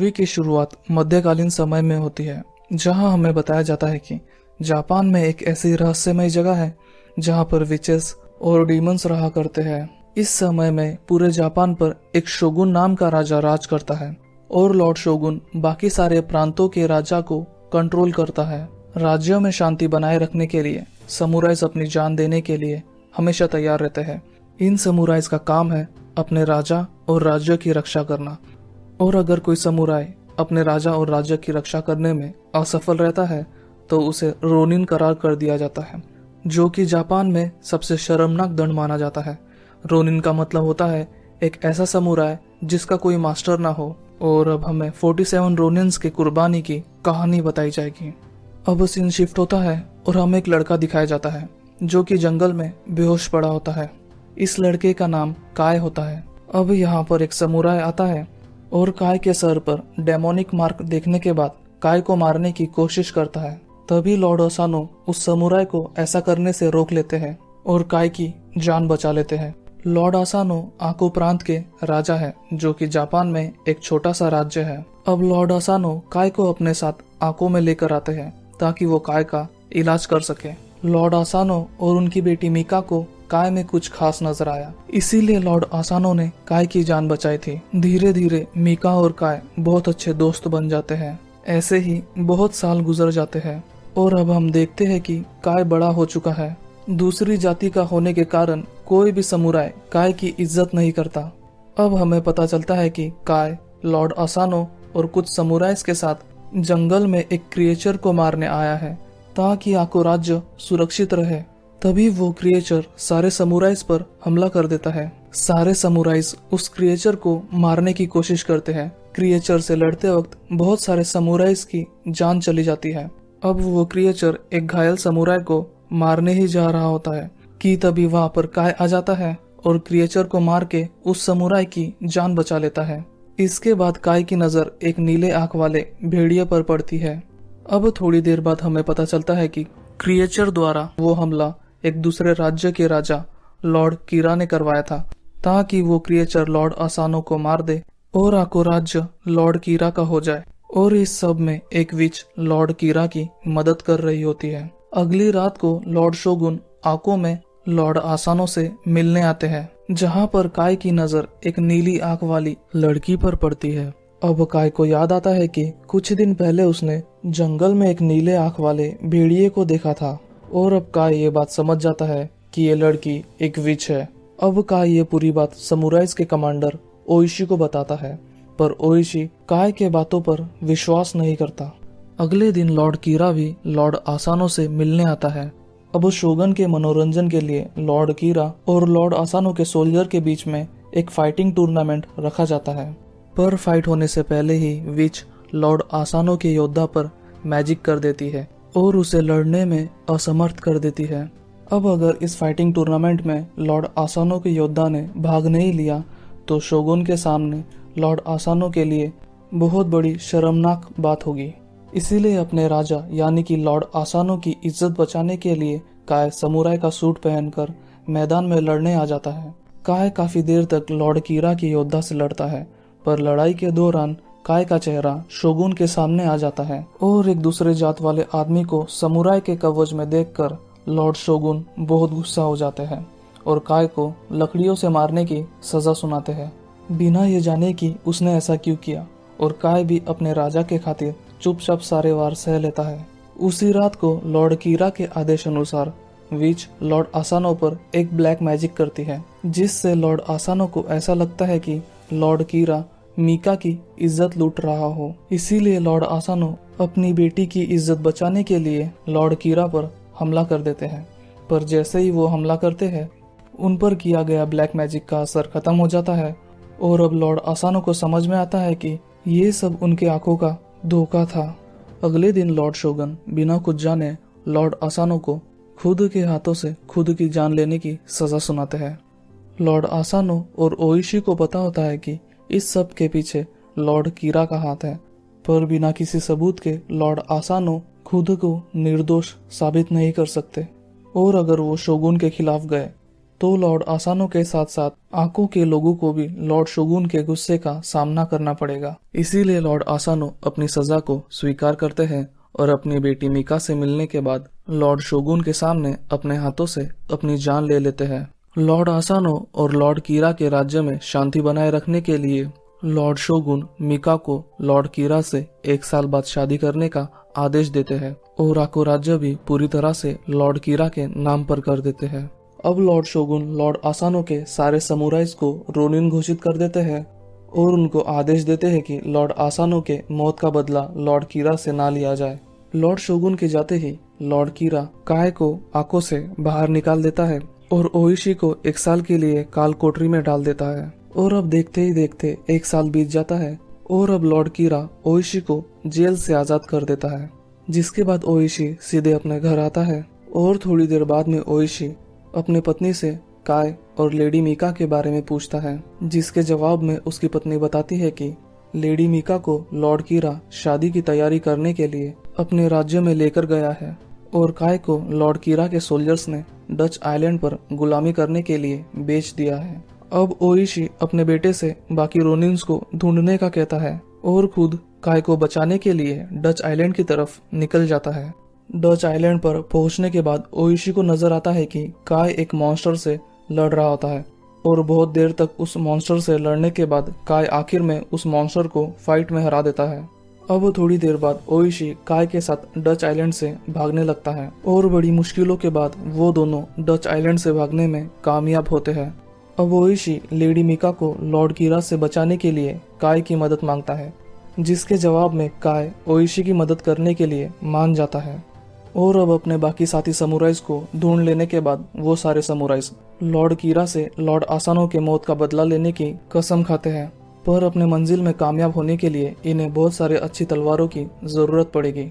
Movie की शुरुआत मध्यकालीन समय में होती है, जहां हमें बताया जाता है कि जापान में एक ऐसी रहस्यमय जगह है जहां पर विचेस और डीमंस रहा करते हैं। इस समय में पूरे जापान पर एक शोगुन नाम का राजा राज करता है और लॉर्ड शोगुन बाकी सारे प्रांतों के राजा को कंट्रोल करता है। राज्यों में शांति बनाए रखने के लिए समुराइज अपनी जान देने के लिए हमेशा तैयार रहते हैं। इन समुराइज का काम है अपने राजा और राज्य की रक्षा करना, और अगर कोई समुराई अपने राजा और राज्य की रक्षा करने में असफल रहता है तो उसे रोनिन करार कर दिया जाता है, जो कि जापान में सबसे शर्मनाक दंड माना जाता है। रोनिन का मतलब होता है एक ऐसा समुराई जिसका कोई मास्टर ना हो। और अब हमें 47 रोनिन्स की कुर्बानी की कहानी बताई जाएगी। अब सीन शिफ्ट होता है और हमें एक लड़का दिखाया जाता है जो कि जंगल में बेहोश पड़ा होता है। इस लड़के का नाम काय होता है। अब यहाँ पर एक समुराई आता है और काय के सर पर डेमोनिक मार्क देखने के बाद काय को मारने की कोशिश करता है। तभी लॉर्ड ओसानो उस समुराई को ऐसा करने से रोक लेते हैं और काय की जान बचा लेते हैं। लॉर्ड ओसानो आको प्रांत के राजा है, जो कि जापान में एक छोटा सा राज्य है। अब लॉर्ड ओसानो काय को अपने साथ आको में लेकर आते हैं ताकि वो काय का इलाज कर सके। लॉर्ड ओसानो और उनकी बेटी मीका को काय में कुछ खास नजर आया, इसीलिए लॉर्ड ओसानो ने काय की जान बचाई थी। धीरे धीरे मीका और काय बहुत अच्छे दोस्त बन जाते हैं। ऐसे ही बहुत साल गुजर जाते हैं और अब हम देखते हैं कि काय बड़ा हो चुका है। दूसरी जाति का होने के कारण कोई भी समुराई काय की इज्जत नहीं करता। अब हमें पता चलता है कि काय लॉर्ड ओसानो और कुछ समुराइज के साथ जंगल में एक क्रिएचर को मारने आया है ताकि आको राज्य सुरक्षित रहे। तभी वो क्रिएचर सारे समुराइज पर हमला कर देता है। सारे समुराइज उस क्रिएचर को मारने की कोशिश करते हैं। क्रिएचर से लड़ते वक्त बहुत सारे समुराइज की जान चली जाती है। अब वो क्रिएचर एक घायल समुराई को मारने ही जा रहा होता है कि तभी वहां पर काय आ जाता है और क्रिएचर को मार के उस समुराई की जान बचा लेता है। इसके बाद काय की नजर एक नीले आंख वाले भेड़िए पर पड़ती है। अब थोड़ी देर बाद हमें पता चलता है कि क्रिएचर द्वारा वो हमला एक दूसरे राज्य के राजा लॉर्ड कीरा ने करवाया था ताकि वो क्रिएचर लॉर्ड ओसानो को मार दे और आको राज्य लॉर्ड कीरा का हो जाए। और इस सब में एक विच लॉर्ड कीरा की मदद कर रही होती है। अगली रात को लॉर्ड शोगुन आको में लॉर्ड ओसानो से मिलने आते हैं, जहां पर काय की नजर एक नीली आंख वाली लड़की पर पड़ती है। अब काय को याद आता है कि कुछ दिन पहले उसने जंगल में एक नीले आंख वाले भेड़िए को देखा था और अब काय ये बात समझ जाता है कि ये लड़की एक विच है। अब काय ये पूरी बात समुराइज के कमांडर ओइशी को बताता है, पर ओइशी काय के बातों पर विश्वास नहीं करता। अगले दिन लॉर्ड कीरा भी लॉर्ड ओसानो से मिलने आता है। अब शोगन के मनोरंजन के लिए लॉर्ड कीरा और लॉर्ड ओसानो के सोल्जर के बीच में एक फाइटिंग टूर्नामेंट रखा जाता है, पर फाइट होने से पहले ही विच लॉर्ड ओसानो के योद्धा पर मैजिक कर देती है और उसे लड़ने में असमर्थ कर देती है। अब अगर इस फाइटिंग टूर्नामेंट में लॉर्ड ओसानो के योद्धा ने भाग नहीं लिया तो शोगुन के सामने लॉर्ड ओसानो के लिए बहुत बड़ी शर्मनाक बात होगी। इसीलिए अपने राजा यानी कि लॉर्ड ओसानो की इज्जत बचाने के लिए काय समुराई का सूट पहनकर मैदान में लड़ने आ जाता है। काय काफी देर तक लॉर्ड कीरा की योद्धा से लड़ता है, पर लड़ाई के दौरान काय का चेहरा शोगुन के सामने आ जाता है और एक दूसरे जात वाले आदमी को समुराई के कवच में देखकर लॉर्ड शोगुन बहुत गुस्सा हो जाते हैं और काय को लकड़ियों से मारने की सजा सुनाते हैं, बिना ये जाने कि उसने ऐसा क्यों किया। और काय भी अपने राजा के खातिर चुपचाप सारे वार सह लेता है। उसी रात को लॉर्ड कीरा के आदेश अनुसार विच लॉर्ड ओसानो पर एक ब्लैक मैजिक करती है, जिससे लॉर्ड ओसानो को ऐसा लगता है कि लॉर्ड कीरा मीका की इज्जत लूट रहा हो। इसीलिए लॉर्ड ओसानो अपनी बेटी की इज्जत बचाने के लिए लॉर्ड कीरा पर हमला कर देते हैं, पर जैसे ही वो हमला करते हैं उन पर किया गया ब्लैक मैजिक का असर खत्म हो जाता है और अब लॉर्ड ओसानो को समझ में आता है कि ये सब उनके आंखों का धोखा था। अगले दिन लॉर्ड शोगन बिना कुछ जाने लॉर्ड ओसानो को खुद के हाथों से खुद की जान लेने की सजा सुनाते हैं। लॉर्ड ओसानो और ओइशी को पता होता है कि इस सब के पीछे लॉर्ड कीरा का हाथ है, पर बिना किसी सबूत के लॉर्ड ओसानो खुद को निर्दोष साबित नहीं कर सकते और अगर वो शोगुन के खिलाफ गए तो लॉर्ड आसानो के साथ साथ आको के लोगों को भी लॉर्ड शोगुन के गुस्से का सामना करना पड़ेगा। इसीलिए लॉर्ड आसानो अपनी सजा को स्वीकार करते हैं और अपनी बेटी मिका से मिलने के बाद लॉर्ड शोगुन के सामने अपने हाथों से अपनी जान ले लेते हैं। लॉर्ड आसानो और लॉर्ड कीरा के राज्य में शांति बनाए रखने के लिए लॉर्ड शोगुन मिका को लॉर्ड कीरा से 1 साल बाद शादी करने का आदेश देते हैं और आको राज्य भी पूरी तरह से लॉर्ड कीरा के नाम पर कर देते हैं। अब लॉर्ड शोगुन लॉर्ड आसानो के सारे समुराइज को रोनिन घोषित कर देते हैं और उनको आदेश देते हैं कि लॉर्ड आसानो के मौत का बदला लॉर्ड कीरा से ना लिया जाए। लॉर्ड शोगुन के जाते ही लॉर्ड कीरा काय को आको से बाहर निकाल देता है और ओइशी को 1 साल के लिए काल कोठरी में डाल देता है। और अब देखते ही देखते 1 साल बीत जाता है और अब लॉर्ड कीरा ओइशी को जेल से आजाद कर देता है, जिसके बाद ओइशी सीधे अपने घर आता है। और थोड़ी देर बाद में ओइशी अपने पत्नी से काय और लेडी मिका के बारे में पूछता है, जिसके जवाब में उसकी पत्नी बताती है कि लेडी मिका को लॉर्ड कीरा शादी की तैयारी करने के लिए अपने राज्य में लेकर गया है और काय को लॉर्ड कीरा के सोल्जर्स ने डच आइलैंड पर गुलामी करने के लिए बेच दिया है। अब ओइशी अपने बेटे से बाकी रोनिन्स को ढूंढने का कहता है और खुद काय को बचाने के लिए डच आइलैंड की तरफ निकल जाता है। डच आइलैंड पर पहुंचने के बाद ओइशी को नजर आता है कि काय एक मॉन्स्टर से लड़ रहा होता है और बहुत देर तक उस मॉन्स्टर से लड़ने के बाद काय आखिर में उस मॉन्स्टर को फाइट में हरा देता है। अब थोड़ी देर बाद ओइशी काय के साथ डच आइलैंड से भागने लगता है और बड़ी मुश्किलों के बाद वो दोनों डच आइलैंड से भागने में कामयाब होते हैं। अब ओइशी लेडी मिका को लॉर्ड कीरा से बचाने के लिए काय की मदद मांगता है, जिसके जवाब में काय ओइशी की मदद करने के लिए मान जाता है। और अब अपने बाकी साथी समुराइज को ढूंढ लेने के बाद वो सारे समुराइज लॉर्ड कीरा से लॉर्ड आसानो के मौत का बदला लेने की कसम खाते हैं, पर अपने मंजिल में कामयाब होने के लिए इन्हें बहुत सारे अच्छी तलवारों की जरूरत पड़ेगी।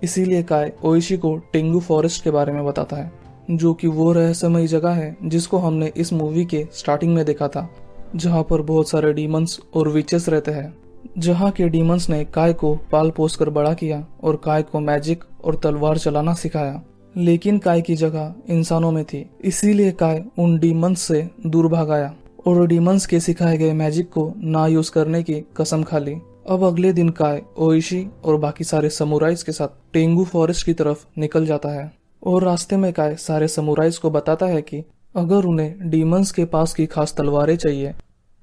इसीलिए काय ओइशी को टेंगू फॉरेस्ट के बारे में बताता है, जो कि वो रहस्यमयी जगह है जिसको हमने इस मूवी के स्टार्टिंग में देखा था, जहाँ पर बहुत सारे डीमंस और विचेस रहते हैं। जहाँ के डीमंस ने काय को पाल पोस कर बड़ा किया और काय को मैजिक और तलवार चलाना सिखाया, लेकिन काय की जगह इंसानों में थी। इसीलिए काय उन डीमंस से दूर भाग आया और डीमंस के सिखाए गए मैजिक को ना यूज करने की कसम खा ली। अब अगले दिन काय ओइशी और बाकी सारे समुराइज के साथ टेंगू फॉरेस्ट की तरफ निकल जाता है और रास्ते में काय सारे समुराइज को बताता है कि अगर उन्हें डीमंस के पास की खास तलवारें चाहिए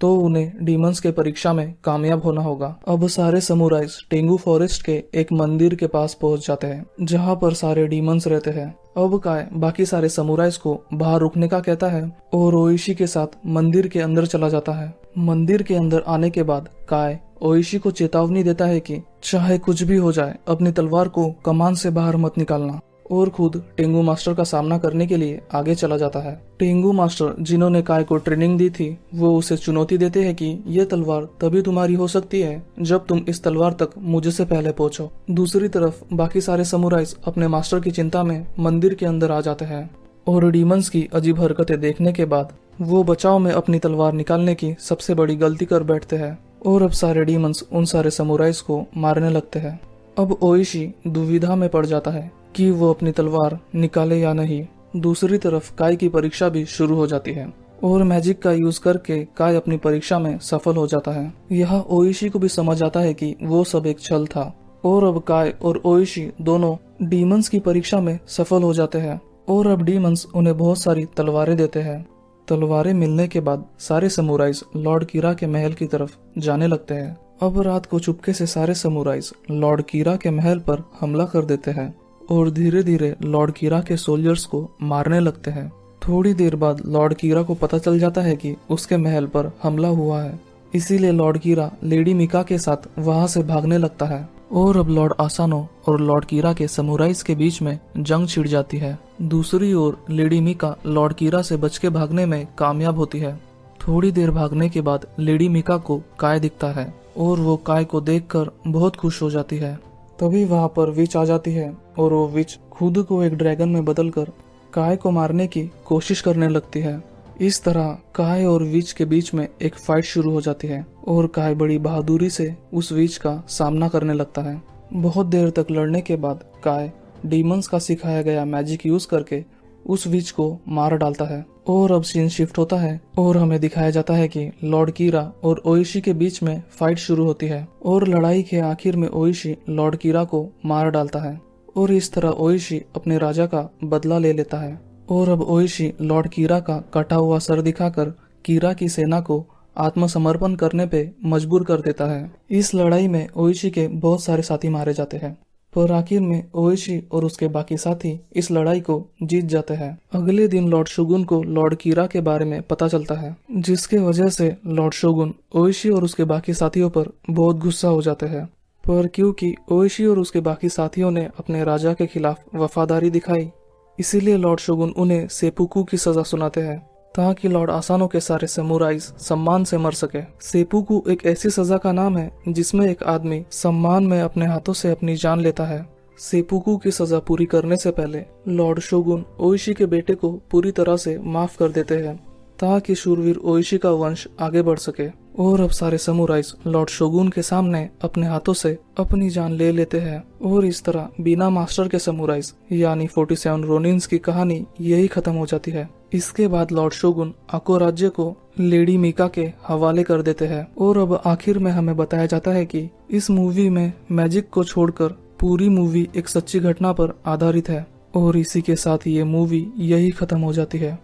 तो उन्हें डीमंस के परीक्षा में कामयाब होना होगा। अब सारे समुराइज टेंगू फॉरेस्ट के एक मंदिर के पास पहुंच जाते हैं, जहां पर सारे डीमंस रहते हैं। अब काय बाकी सारे समुराइज को बाहर रुकने का कहता है और ओइशी के साथ मंदिर के अंदर चला जाता है। मंदिर के अंदर आने के बाद काय ओइशी को चेतावनी देता है कि चाहे कुछ भी हो जाए अपनी तलवार को कमान से बाहर मत निकालना, और खुद टेंगू मास्टर का सामना करने के लिए आगे चला जाता है। टेंगू मास्टर जिन्होंने काय को ट्रेनिंग दी थी, वो उसे चुनौती देते हैं कि ये तलवार तभी तुम्हारी हो सकती है जब तुम इस तलवार तक मुझसे पहले पहुंचो। दूसरी तरफ बाकी सारे समुराइज अपने मास्टर की चिंता में मंदिर के अंदर आ जाते हैं और डीमंस की अजीब हरकतें देखने के बाद वो बचाव में अपनी तलवार निकालने की सबसे बड़ी गलती कर बैठते हैं और अब सारे डीमंस उन सारे समुराइज को मारने लगते हैं। अब ओइशी दुविधा में पड़ जाता है कि वो अपनी तलवार निकाले या नहीं। दूसरी तरफ काय की परीक्षा भी शुरू हो जाती है और मैजिक का यूज करके काय अपनी परीक्षा में सफल हो जाता है। यह ओइशी को भी समझ आता है कि वो सब एक छल था और अब काय और ओइशी दोनों डीमंस की परीक्षा में सफल हो जाते हैं और अब डीमंस उन्हें बहुत सारी तलवारें देते हैं। तलवारें मिलने के बाद सारे समुराइज लॉर्ड कीरा के महल की तरफ जाने लगते हैं। अब रात को चुपके से सारे समुराइज लॉर्ड कीरा के महल पर हमला कर देते हैं और धीरे धीरे लॉर्ड कीरा के सोल्जर्स को मारने लगते हैं। थोड़ी देर बाद लॉर्ड कीरा को पता चल जाता है कि उसके महल पर हमला हुआ है, इसीलिए लॉर्ड कीरा लेडी मिका के साथ वहां से भागने लगता है और अब लॉर्ड आसानो और लॉर्ड कीरा के समुराइज के बीच में जंग छिड़ जाती है। दूसरी ओर लेडी मिका लॉर्ड कीरा से बच के भागने में कामयाब होती है। थोड़ी देर भागने के बाद लेडी मिका को काय दिखता है और वो काय को देखकर बहुत खुश हो जाती है। तभी वहां पर विच आ जाती है और वो विच खुद को एक ड्रैगन में बदलकर काय को मारने की कोशिश करने लगती है। इस तरह काय और विच के बीच में एक फाइट शुरू हो जाती है और काय बड़ी बहादुरी से उस विच का सामना करने लगता है। बहुत देर तक लड़ने के बाद काय डीमंस का सिखाया गया मैजिक यूज करके उस विच को मार डालता है और अब सीन शिफ्ट होता है और हमें दिखाया जाता है कि लॉर्ड कीरा और ओइशी के बीच में फाइट शुरू होती है और लड़ाई के आखिर में ओइशी लॉर्ड कीरा को मार डालता है और इस तरह ओइशी अपने राजा का बदला ले लेता है। और अब ओइशी लॉर्ड कीरा का कटा हुआ सर दिखाकर कीरा की सेना को आत्मसमर्पण करने पे मजबूर कर देता है। इस लड़ाई में ओइशी के बहुत सारे साथी मारे जाते हैं, पर आखिर में ओइशी और उसके बाकी साथी इस लड़ाई को जीत जाते हैं। अगले दिन लॉर्ड शोगुन को लॉर्ड कीरा के बारे में पता चलता है, जिसके वजह से लॉर्ड शोगुन ओइशी और उसके बाकी साथियों पर बहुत गुस्सा हो जाते हैं। पर क्योंकि ओइशी और उसके बाकी साथियों ने अपने राजा के खिलाफ वफादारी दिखाई, इसीलिए लॉर्ड शोगुन उन्हें सेपुकू की सजा सुनाते हैं ताकि लॉर्ड आसानो के सारे समुराइज सम्मान से मर सके। सेपुकू एक ऐसी सजा का नाम है जिसमें एक आदमी सम्मान में अपने हाथों से अपनी जान लेता है। सेपुकू की सजा पूरी करने से पहले लॉर्ड शोगुन ओइशी के बेटे को पूरी तरह से माफ कर देते हैं ताकि शूरवीर ओइशी का वंश आगे बढ़ सके। और अब सारे समुराइज लॉर्ड शोगुन के सामने अपने हाथों से अपनी जान ले लेते हैं और इस तरह बिना मास्टर के समुराइज यानी 47 रोनिन्स की कहानी यही खत्म हो जाती है। इसके बाद लॉर्ड शोगुन आको राज्य को लेडी मीका के हवाले कर देते हैं। और अब आखिर में हमें बताया जाता है कि इस मूवी में मैजिक को छोड़कर पूरी मूवी एक सच्ची घटना पर आधारित है और इसी के साथ ये मूवी यही खत्म हो जाती है।